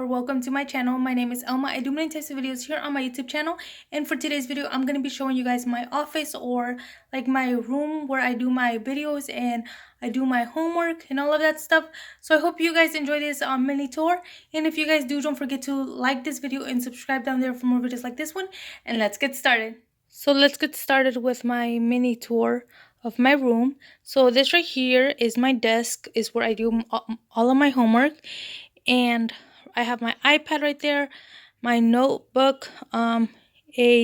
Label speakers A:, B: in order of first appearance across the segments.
A: or welcome to my channel. My name is Alma. I do many types of videos here on my YouTube channel, and for today's video I'm going to be showing you guys my office, or like my room where I do my videos and I do my homework and all of that stuff. So I hope you guys enjoy this mini tour, and if you guys do, don't forget to like this video and subscribe down there for more videos like this one, and let's get started. So let's get started with my mini tour of my room. So this right here is my desk, is where I do all of my homework, and I have my iPad right there, my notebook, a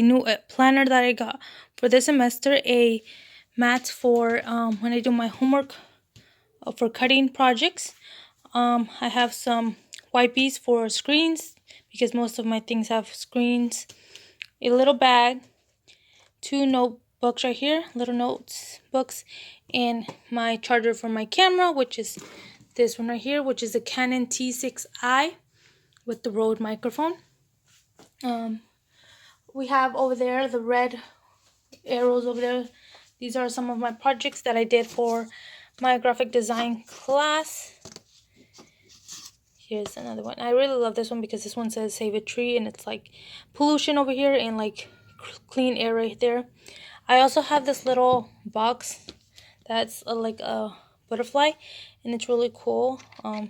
A: new planner that I got for this semester, a mat for when I do my homework for cutting projects. I have some wipes for screens because most of my things have screens, a little bag, two notebooks right here, little notes books, and my charger for my camera, which is this one right here, which is a Canon T6i with the Rode microphone. We have over there the red arrows over there. These are some of my projects that I did for my graphic design class. Here's another one. I really love this one because this one says save a tree, and it's like pollution over here and like clean air right there. I also have this little box that's like a butterfly, and it's really cool.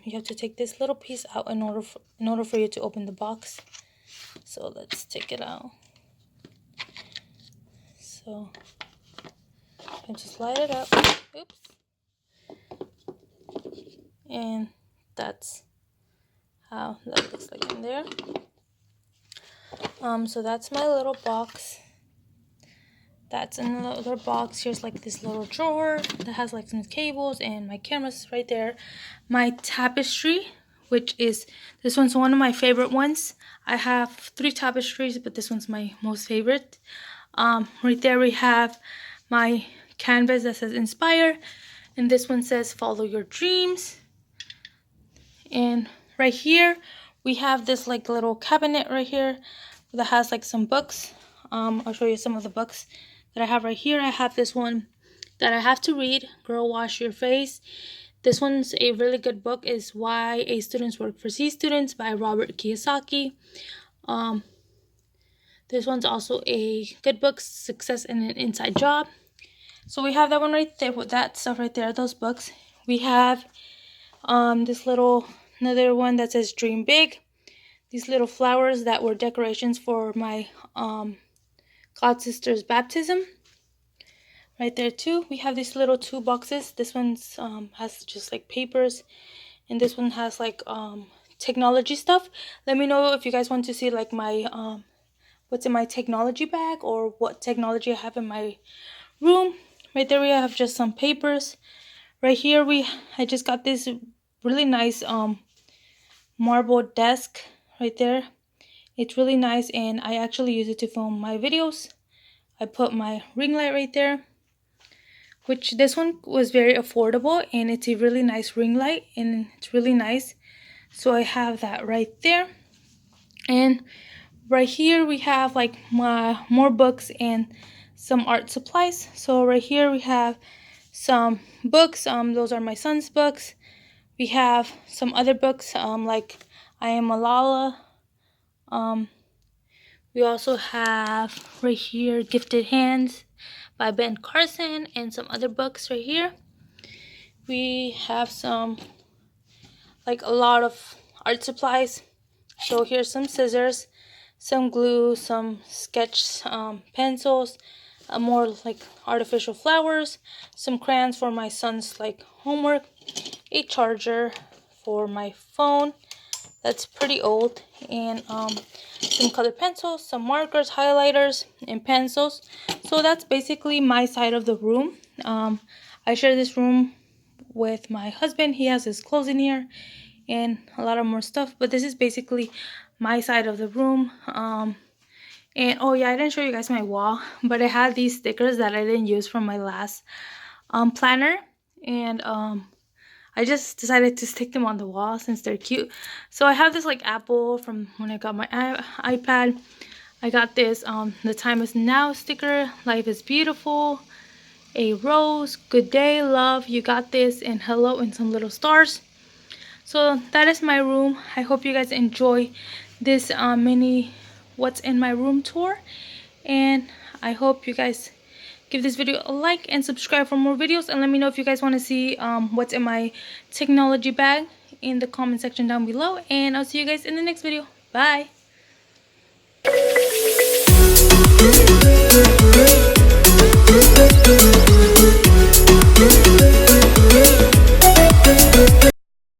A: You have to take this little piece out in order for you to open the box. So let's take it out. So I just light it up. Oops. And that's how that looks like in there. So that's my little box. That's another box. Here's like this little drawer that has like some cables, and my camera's right there. My tapestry, which is, this one's one of my favorite ones. I have 3 tapestries, but this one's my most favorite. Right there we have my canvas that says inspire, and this one says follow your dreams. And right here we have this like little cabinet right here that has like some books. I'll show you some of the books that I have right here. I have this one that I have to read, Girl Wash Your Face. This one's a really good book. Is Why A Students Work for C Students by Robert Kiyosaki. This one's also a good book, Success in an Inside Job. So we have that one right there with that stuff right there, those books. We have this little, another one that says Dream Big. These little flowers that were decorations for my god sister's baptism. Right there too. We have these little 2 boxes. This one's has just like papers, and this one has like technology stuff. Let me know if you guys want to see like my what's in my technology bag, or what technology I have in my room. Right there we have just some papers. Right here I just got this really nice marble desk right there. It's really nice, and I actually use it to film my videos. I put my ring light right there, which this one was very affordable, and it's a really nice ring light, and it's really nice. So I have that right there. And right here we have like my more books and some art supplies. So right here we have some books. Those are my son's books. We have some other books like I Am Malala. We also have right here Gifted Hands by Ben Carson, and some other books right here. We have some, like a lot of art supplies. So here's some scissors, some glue, some sketch pencils, more like artificial flowers, some crayons for my son's like homework, a charger for my phone that's pretty old, and some colored pencils, some markers, highlighters, and pencils. So that's basically my side of the room. I share this room with my husband. He has his clothes in here and a lot of more stuff, but this is basically my side of the room. And oh yeah, I didn't show you guys my wall, but I had these stickers that I didn't use from my last planner, and I just decided to stick them on the wall since they're cute. So I have this like apple from when I got my iPad. I got this The Time Is Now sticker, Life is Beautiful, a rose, Good Day, Love, You Got This, and Hello, and some little stars. So that is my room. I hope you guys enjoy this mini what's in my room tour, and I hope you guys give this video a like and subscribe for more videos, and let me know if you guys want to see what's in my technology bag in the comment section down below, and I'll see you guys in the next video. Bye.